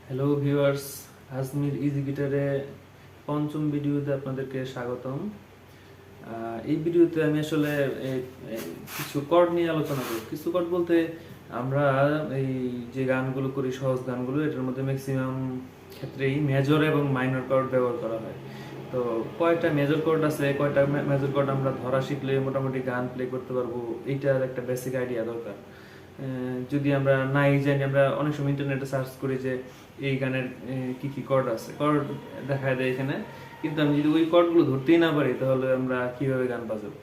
Hello viewers, Ajmer easy গিটারে পঞ্চম ভিডিওতে আপনাদেরকে স্বাগতম। এই ভিডিওতে আমি আসলে কিছু কর্ড নিয়ে আলোচনা করব। কিছু কর্ড বলতে আমরা এই যে গানগুলো করি, সহজ গানগুলো, এটার মধ্যে ম্যাক্সিমাম ক্ষেত্রেই মেজর এবং মাইনর কর্ড ব্যবহার করা হয়। তো কয়টা মেজর কর্ড আছে, কয়টা মেজর কর্ড আমরা ধরা শিখলে মোটামুটি গান প্লে করতে পারবো, এইটার একটা বেসিক আইডিয়া দরকার। যদি আমরা নাই জানি, আমরা অনেক সময় ইন্টারনেটে সার্চ করি যে এই গানের কি কি কর্ড আছে, কর্ড দেখায় দেয় এখানে, কিন্তু আমি যদি ওই কর্ডগুলো ধরতেই না পারি তাহলে আমরা কিভাবে গান বাজাবো,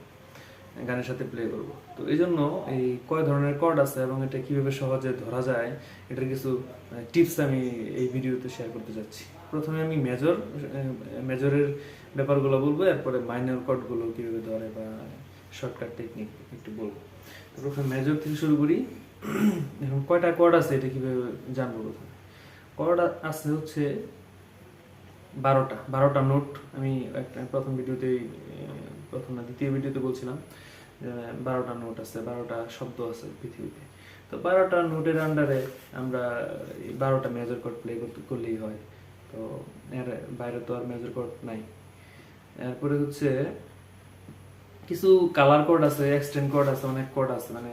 গানের সাথে প্লে করব। তো এই জন্য এই কয় ধরনের কর্ড আছে এবং এটা কিভাবে সহজে ধরা যায়, এটার কিছু টিপস আমি এই ভিডিওতে শেয়ার করতে যাচ্ছি। প্রথমে আমি মেজরের ব্যাপারগুলো বলবো, এরপরে মাইনর কর্ডগুলো কিভাবে ধরে বা শর্টকাট টেকনিক একটু বলবো। তো প্রথমে মেজর থেকে শুরু করি। এখন কয়টা কর্ড আছে এটা কিভাবে জানবো? প্রথমে কর্ড আছে হচ্ছে 12টা নোট। আমি একটা প্রথম ভিডিওতে, প্রথম না দ্বিতীয় ভিডিওতে বলছিলাম 12টা নোট আছে, 12টা শব্দ আছে পৃথিবীতে। তো 12টা নোটের আন্ডারে আমরা 12টা মেজর কর্ড প্লে করলেই হয়। তো এর বাইরে তো আর মেজর কর্ড নাই। এরপরে হচ্ছে কিছু কালার কোড আছে, এক্সটেন্ড কোড আছে, অনেক কোড আছে, মানে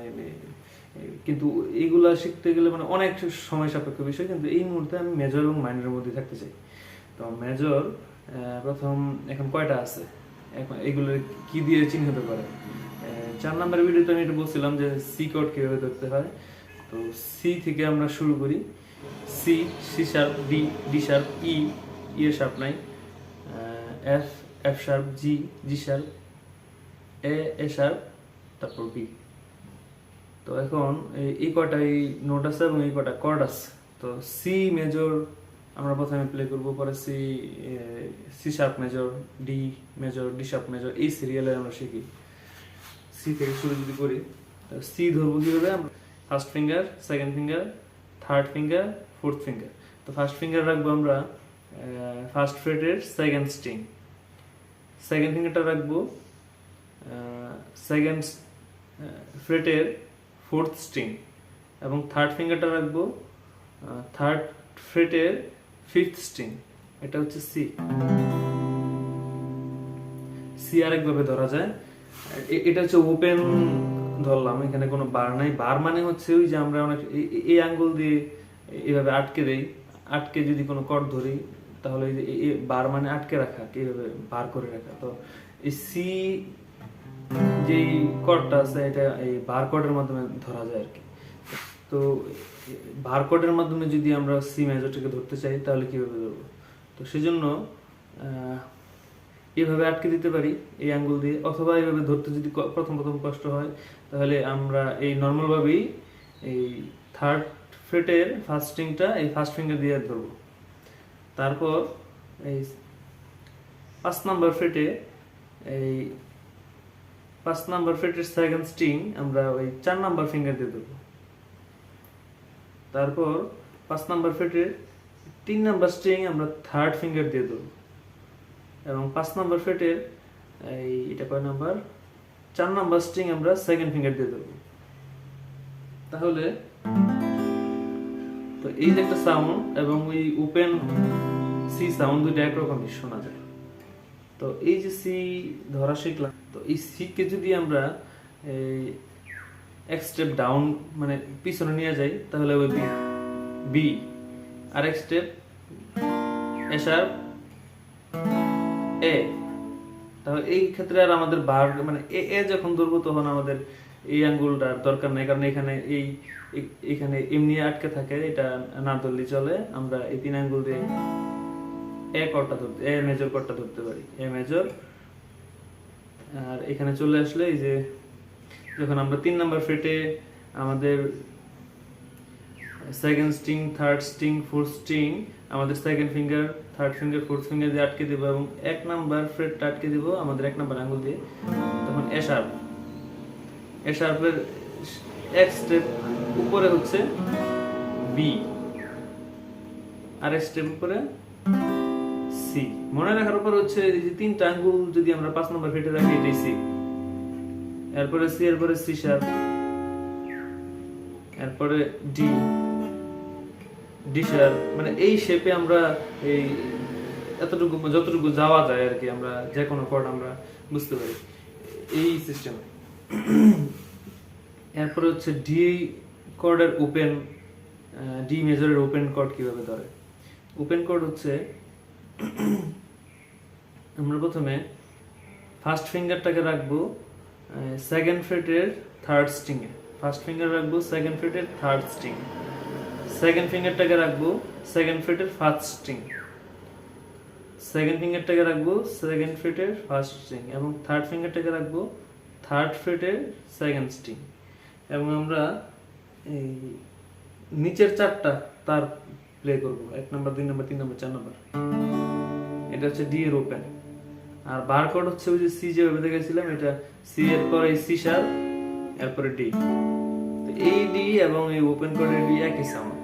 কিন্তু এইগুলা শিখতে গেলে মানে অনেক সময় সাপেক্ষ বিষয়। কিন্তু এই মুহূর্তে আমি মেজর এবং মাইনরের মধ্যে থাকতে চাই। তো মেজর প্রথম এখন কয়টা আছে, এখন এগুলো কি দিয়ে চিহ্নিত করে? 4 নম্বরের ভিডিওতে আমি এটা বলছিলাম যে সি কোড কিভাবে ধরতে হয়। তো সি থেকে আমরা শুরু করি। C, C sharp, D, D sharp, E, E এর শার্প নাই, F, F sharp, G, G sharp, A sharp, তারপর বি। তো এখন এই কয়টাই নোট আছে এবং এই কয়টা কর্ড আছে। তো সি মেজর আমরা প্রথমে প্লে করব, পরে C, C sharp major, D major, D sharp major, এই সিরিয়ালে আমরা শিখি। সি থেকে শুরু যদি করি, সি ধরবো কিভাবে? আমরা first finger, second finger, third finger, fourth finger. তো ফার্স্ট ফিঙ্গার রাখবো আমরা ফার্স্ট ফ্রেটের সেকেন্ড স্ট্রিং, সেকেন্ড ফিঙ্গারটা রাখবো সেকেন্ড ফ্রেটের ফোর্থ স্ট্রিং, এবং থার্ড ফিঙ্গারটা রাখবো থার্ড ফ্রেটের ফিফথ স্ট্রিং। এটা হচ্ছে সি। সি আরেকভাবে ধরা যায়, এটা হচ্ছে ওপেন ধরলাম, এখানে কোনো বার নাই। বার মানে হচ্ছে ওই যে আমরা অনেক এই আঙ্গুল দিয়ে এইভাবে আটকে দেই, আটকে যদি কোনো কর্ড ধরি তাহলে এই বার মানে আটকে রাখা, এইভাবে বার করে রাখা। তো এই সি যেই কর্ডটা আছে এটা এই বার কর্ডের মাধ্যমে ধরা যায় আর কি। তো বার কর্ডের মাধ্যমে যদি আমরা সি মেজরটাকে ধরতে চাই তাহলে কিভাবে ধরবো? তো সেজন্য এইভাবে আটকে দিতে পারি এই আঙ্গুল দিয়ে, অথবা এইভাবে ধরতে যদি প্রথম কষ্ট হয় তাহলে আমরা এই নর্মালভাবেই এই থার্ড ফ্রেটের ফার্স্ট স্ট্রিংটা এই ফার্স্ট ফিঙ্গার দিয়ে ধরবো। তারপর এই 5 নাম্বার ফ্রেটে এই 5 নাম্বার ফ্রেটের সেকেন্ড স্ট্রিং আমরা ওই 4 নাম্বার ফিঙ্গার দিয়ে ধরবো। তারপর 5 নাম্বার ফ্রেটের 3 নাম্বার স্ট্রিং আমরা থার্ড ফিঙ্গার দিয়ে ধরবো, এবং 5 নাম্বার ফ্রেটের এই এটা কয় নাম্বার, 4 নাম্বার স্ট্রিং আমরা সেকেন্ড ফিঙ্গার দিয়ে ধরবো। তাহলে তো এই যে একটা সাউন্ড এবং ওই ওপেন সি সাউন্ড দুটো একরকমই শোনা যায়। তো এই যে সি ধরা শিখলাম, তো এই সি কে যদি আমরা এই এক স্টেপ ডাউন মানে পিছনে নিয়ে যাই তাহলে ওই বি, আর এক স্টেপ এ শার্প, এ। তাহলে এই ক্ষেত্রে আর আমাদের বার মানে এ যখন ধরবো তখন আমাদের এই আঙ্গুলটার দরকার নেই, কারণ এখানে এখানে এমনি আটকে থাকে, এটা না ধরলে চলে। আমরা এই 3 আঙ্গুল দিয়ে এ কর্ডটা ধরতে, এ মেজর কর্ডটা ধরতে পারি, এ মেজর। আর এখানে চলে আসলে এই যে যখন আমরা 3 নাম্বার ফ্রেটে আমাদের second string, third string, fourth string, আমাদের second finger, third finger, fourth finger দিয়ে আটকে দেবো এবং 1 নাম্বার ফ্রেটটা আটকে দেবো আমাদের 1 নাম্বার আঙ্গুল দিয়ে, তখন এ শার্প। এ শার্পের এক স্টেপ উপরে হচ্ছে বি, আর এক স্টেপ উপরে সি। মনে রাখার উপর হচ্ছে এই যে 3টা আঙ্গুল যদি আমরা 5 নাম্বার ফ্রেটে রাখি এটাই সি, এরপরে সি, এরপরে সি শার্প, এরপরে ডি, ডি শার্প, মানে এই শেপে আমরা এই এতটুকু যতটুকু যাওয়া যায় আর কি, আমরা যে কোনো কর্ড আমরা বুঝতে পারি এই সিস্টেমে। এরপরে হচ্ছে ডি কর্ডের ওপেন, ডি মেজরের ওপেন কর্ড কিভাবে ধরে। ওপেন কর্ড হচ্ছে আমরা প্রথমে ফার্স্ট ফিঙ্গারটাকে রাখবো সেকেন্ড ফ্রেটের থার্ড স্ট্রিং এ, ফার্স্ট ফিঙ্গার রাখবো সেকেন্ড ফ্রেটের থার্ড স্ট্রিং, সেকেন্ড ফিঙ্গারটাকে রাখবো সেকেন্ড ফ্রেটের ফার্স্ট স্ট্রিং, সেকেন্ড ফিঙ্গারটাকে রাখবো সেকেন্ড ফ্রেটের ফার্স্ট স্ট্রিং, এবং থার্ড ফিঙ্গারটাকে রাখবো থার্ড ফ্রেটের সেকেন্ড স্ট্রিং। এবং আমরা এই নিচের চারটা তার প্লে করব, 1 নাম্বার 2 নাম্বার 3 নাম্বার 4 নাম্বার। এটা হচ্ছে ডি এর ওপেন। আর বার কর্ড হচ্ছে ওই যে সি যেভাবে দেখেছিলাম, এটা সি এর পরে সি শার্প, এরপরে ডি। তো এই ডি এবং এই ওপেন কর্ডের ডি একই সাউন্ড।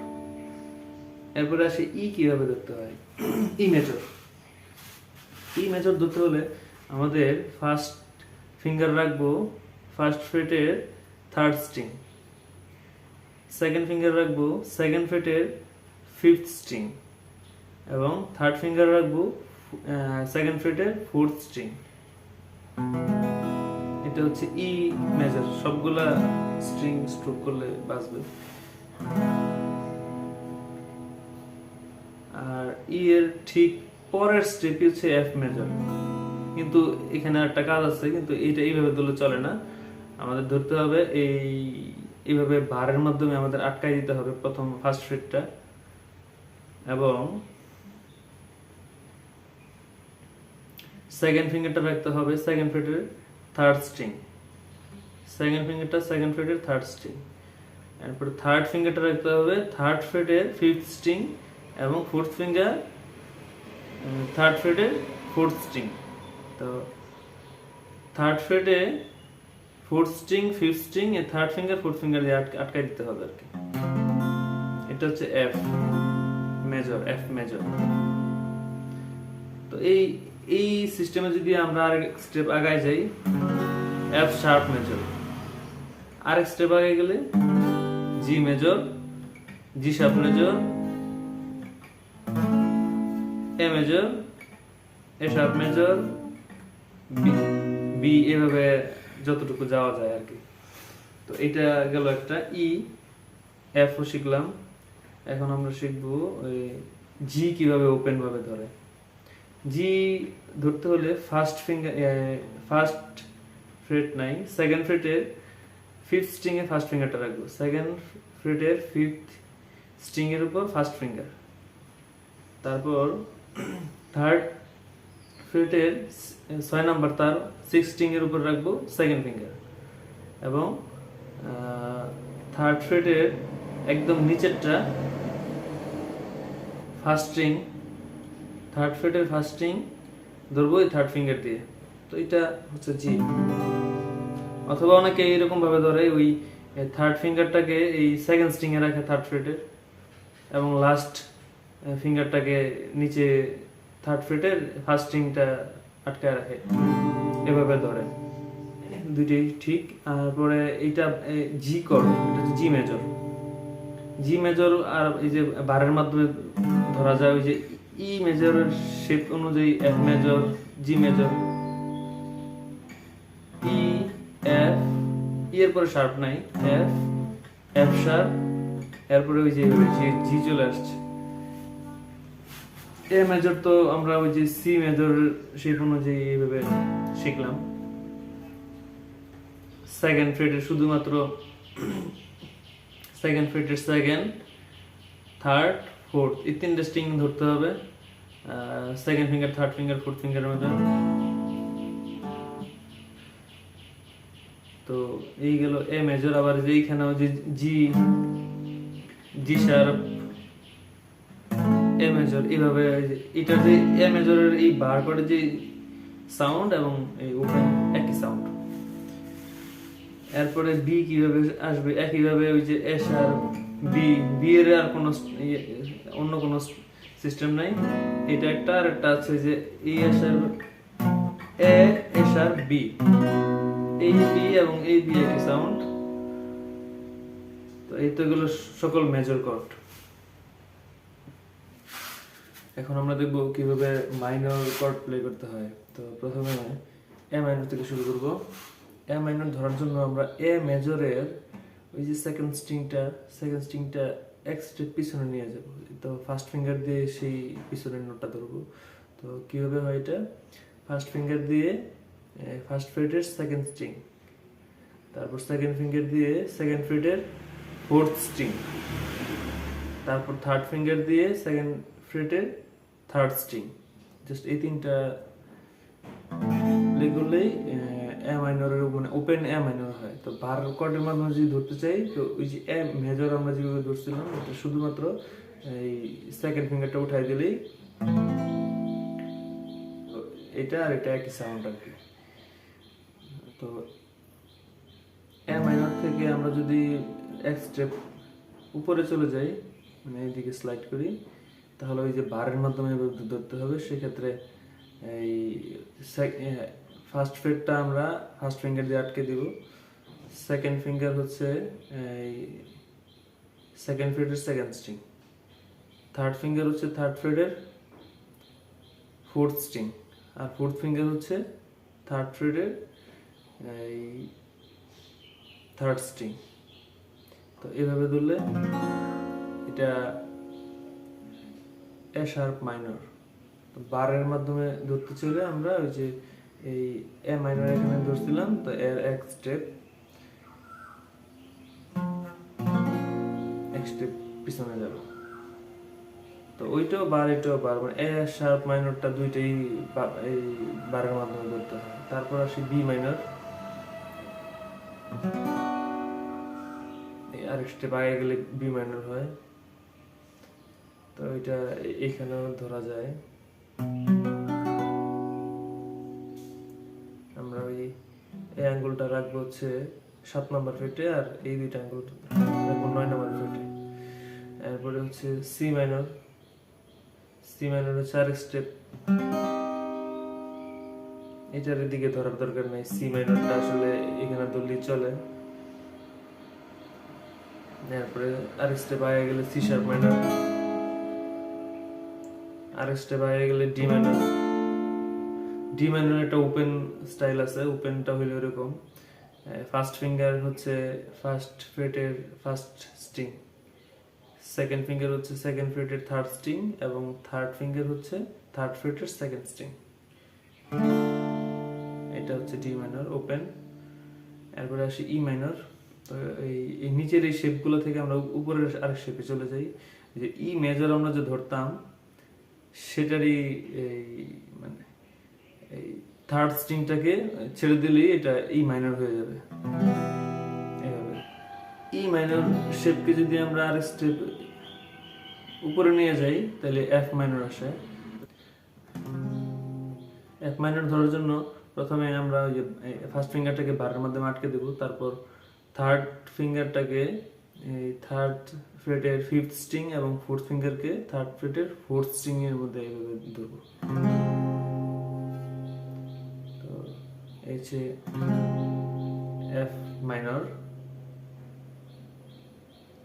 এরপরে আসে ই কিভাবে ধরতে হয়। ই মেজর, ই মেজর ধরতে হলে আমাদের ফার্স্ট ফিঙ্গার রাখবো ফার্স্ট ফ্রেটের থার্ড স্ট্রিং, সেকেন্ড ফিঙ্গার রাখবো সেকেন্ড ফ্রেটের ফিফথ স্ট্রিং, এবং থার্ড ফিঙ্গার রাখবো সেকেন্ড ফ্রেটের ফোর্থ স্ট্রিং। এটা হচ্ছে ই মেজর, সবগুলা স্ট্রিং স্ট্রোক করলে বাজবে। আর ই এর ঠিক পরের স্টেপই হচ্ছে এফ মেজর, কিন্তু এখানে একটা কাজ আছে, কিন্তু এটা এইভাবে ধরলে চলে না, আমাদের ধরতে হবে এইভাবে বারের মাধ্যমে আমাদের আটকাই দিতে হবে প্রথম ফার্স্ট ফ্রেটটা, এবং সেকেন্ড ফিঙ্গারটা রাখতে হবে সেকেন্ড ফ্রেটের থার্ড স্ট্রিং, সেকেন্ড ফিঙ্গারটা সেকেন্ড ফ্রেটের থার্ড স্ট্রিং, এরপর থার্ড ফিঙ্গারটা রাখতে হবে থার্ড ফ্রেটের ফিফথ স্ট্রিং, এবং ফোর্থ ফিঙ্গার থার্ড ফ্রেটের ফোর্থ স্ট্রিং। তো থার্ড ফ্রেটে ফোর্থ স্ট্রিং ফিফথ স্ট্রিং, এ থার্ড ফিঙ্গার ফোর্থ ফিঙ্গার দিয়ে আটকাই দিতে হবে আর কি। এটা হচ্ছে এফ মেজর, এফ মেজর। তো এই সিস্টেমে যদি আমরা আরেক স্টেপ আগায় যাই, এফ শার্প মেজর, আরেক স্টেপ আগে গেলে G major, G sharp major, A major, A sharp major, B, এভাবে যতটুকু যাওয়া যায় আর কি। তো এটা গেল একটা ই, এফ ও শিখলাম। এখন আমরা শিখবো জি কিভাবে ওপেন ভাবে ধরে। জি ধরতে হলে ফার্স্ট ফিঙ্গার ফার্স্ট ফ্রেট নাই, সেকেন্ড ফ্রেটের ফিফথ স্ট্রিং এ ফার্স্ট ফিঙ্গারটা রাখবো, সেকেন্ড ফ্রেটের ফিফথ স্ট্রিং এর উপর ফার্স্ট ফিঙ্গার, তারপর থার্ড ফ্রেটের 6 নাম্বার তার সিক্স স্ট্রিং এর উপর রাখবো সেকেন্ড ফিঙ্গার, এবং থার্ড ফ্রেটের একদম নিচেরটা ফার্স্ট স্ট্রিং, থার্ড ফ্রেটের ফার্স্ট স্ট্রিং ধরবো এই থার্ড ফিঙ্গার দিয়ে। তো এটা হচ্ছে জি। অথবা অনেকে এইরকম ভাবে ধরে, ওই থার্ড ফিঙ্গারটাকে এই সেকেন্ড স্ট্রিং এ রাখে থার্ড ফ্রেটের, এবং লাস্ট ফিঙ্গারটাকে নিচে থার্ড ফ্রেটের ফার্স্ট স্ট্রিংটা আটকায় রাখে, এভাবে ধরে। দুইটাই ঠিক। আর পরে এইটা জি কর্ড, এটা হচ্ছে জি মেজর। জি মেজর আর এই যে বারের মাধ্যমে ধরা যায়, ওই যে ই মেজরের শেপ অনুযায়ী F major, G major, E F, E এর পরে শার্প নাই, এফ, এফ শার্প, এরপরে ওই যে জি চলে আসছে। এ মেজর তো আমরা ওই যে সি মেজর শেপ অনুযায়ী এইভাবে শিখলাম। সেকেন্ড ফ্রেটের শুধুমাত্র সেকেন্ড ফ্রেটের সেকেন্ড, থার্ড, ফোর্থ, এই তিনটা স্ট্রিং ধরতে হবে, second finger, third finger, fourth ফিঙ্গারের মধ্যে। তো এই গেল এ মেজর। আবার যে এইখানে যে জি, জি শার্প, এ মেজর, এইভাবে এটা যে এ মেজরের এই বার করে যে সাউন্ড এবং এই ওপেন একই সাউন্ড। এরপরে বি কিভাবে আসবে, একইভাবে ওই যে এ শার্প, বি, বি এর আর কোনো অন্য কোনো সিস্টেম নাই, এটা একটা। আর একটা আছে যে ই এ শার্প, এ শার্প, বি, এই বি এবং এই বি একই সাউন্ড। তো এই তো এগুলো সকল মেজর কর্ড। এখন আমরা দেখব কিভাবে মাইনর কর্ড প্লে করতে হয়। তো প্রথমে এ মাইনর থেকে শুরু করব। এ মাইনর ধরার জন্য আমরা এ মেজরের ওই যে সেকেন্ড স্ট্রিংটা এক স্টেপ পিছনে নিয়ে যাব। তো ফার্স্ট ফিঙ্গার দিয়ে সেই পিছনের নোটটা ধরবো। তো কিভাবে হয় এটা? ফার্স্ট ফিঙ্গার দিয়ে ফার্স্ট ফ্রেটের সেকেন্ড স্ট্রিং, তারপর সেকেন্ড ফিঙ্গার দিয়ে সেকেন্ড ফ্রেটের ফোর্থ স্ট্রিং, তারপর থার্ড ফিঙ্গার দিয়ে সেকেন্ড ফ্রেটের থার্ড স্ট্রিং। জাস্ট এই তিনটা প্লে করলেই এ মাইনরের মানে ওপেন এ মাইনর হয়। তো বার কর্ডের মাধ্যমে যদি ধরতে চাই, তো ওই যে এ মেজর আমরা যেভাবে ধরছিলাম, এটা শুধুমাত্র এই সেকেন্ড ফিঙ্গারটা উঠাই দিলেই এটা আর এটা একই সাউন্ড আর কি। তো এ মাইনর থেকে আমরা যদি এক স্টেপ উপরে চলে যাই, মানে এইদিকে স্লাইড করি, তাহলে ওই যে বারের মাধ্যমে ধরতে হবে। সেক্ষেত্রে এই ফার্স্ট ফ্রেটটা আমরা ফার্স্ট ফিঙ্গার দিয়ে আটকে দিব, সেকেন্ড ফিঙ্গার হচ্ছে এই সেকেন্ড ফ্রেটের সেকেন্ড স্ট্রিং, থার্ড ফিঙ্গার হচ্ছে থার্ড ফ্রেটের ফোর্থ স্ট্রিং, আর ফোর্থ ফিঙ্গার হচ্ছে থার্ড ফ্রেটের এই থার্ড স্ট্রিং। তো এভাবে ধরলে এটা এ শার্প মাইনর। তো বারের মাধ্যমে ধরতে চলে আমরা ওই যে এই এ মাইনর এখানে ধরছিলাম, তো এর এক স্টেপ পিছনে যাব। তো ওইটাও বার এটাও বার, মানে এ শার্প মাইনরটা দুইটাই এই বারের মাধ্যমে ধরতে হয়। তারপর আসি বি মাইনর, আর স্টেপ আগে গেলে বি মাইনর হয়। তো এটা এখানেও ধরা যায়। আমরা ওই এই আঙ্গুলটা রাখবো হচ্ছে 7 নম্বর ফ্রেটে, আর এই দুইটা আঙ্গুল রাখবো 9 নম্বর ফ্রেটে। এরপরে হচ্ছে সি মাইনর হচ্ছে আরেক স্টেপ, এটার দিকে ধরার দরকার নাই। সি মাইনরটা আসলে এখানে ধরলেই চলে। এরপরে আরেক স্টেপ আগে গেলে সি শার্প মাইনর, আরেক স্টেপ আগে গেলে ডি মাইনর। ডি মাইনর একটা ওপেন স্টাইল আছে, ওপেনটা হইলো এরকম, ফার্স্ট ফিঙ্গার হচ্ছে ফার্স্ট ফ্রেটের ফার্স্ট স্ট্রিং, সেকেন্ড ফিঙ্গার হচ্ছে সেকেন্ড ফ্রেটের থার্ড স্ট্রিং, এবং থার্ড ফিঙ্গার হচ্ছে থার্ড ফ্রেটের সেকেন্ড স্ট্রিং। এটা হচ্ছে ডি মাইনর ওপেন। এরপরে আসি ই মাইনর। তো এই নিচের এই শেপগুলো থেকে আমরা উপরের আরেক শেপে চলে যাই। যে ই মেজর আমরা যে ধরতাম, সেটারই এই মানে এই থার্ড স্ট্রিংটাকে ছেড়ে দিলেই এটা ই মাইনর হয়ে যাবে। এইভাবে ই মাইনর শেপকে যদি আমরা আরেক স্টেপ উপরে নিয়ে যাই, তাহলে এফ মাইনর আসে। এফ মাইনর ধরার জন্য প্রথমে আমরা ওই যে ফার্স্ট ফিঙ্গারটাকে বারের মাধ্যমে আটকে দেব, তারপর থার্ড ফিঙ্গারটাকে এই থার্ড ফ্রেটের ফিফথ স্ট্রিং এবং ফোর্থ ফিঙ্গারকে থার্ড ফ্রেটের ফোর্থ স্ট্রিং এর মধ্যে এইভাবে ধরবো। তো এই যে এফ মাইনর।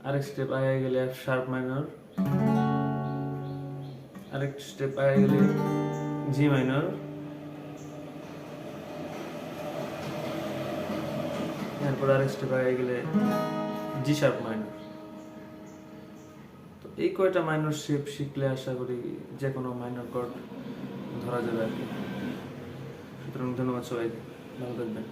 আরেক স্টেপ আগে গেলে এফ শার্প মাইনর, আরেক স্টেপ আগে গেলে জি মাইনর, এরপর আরেক স্টেপ আগে গেলে জি শার্প মাইনর। তো এই কয়টা মাইনর শেপ শিখলে আশা করি যে কোনো মাইনর কর্ড ধরা যাবে আর কি। সুতরাং ধন্যবাদ সবাইকে, ভালো থাকবেন।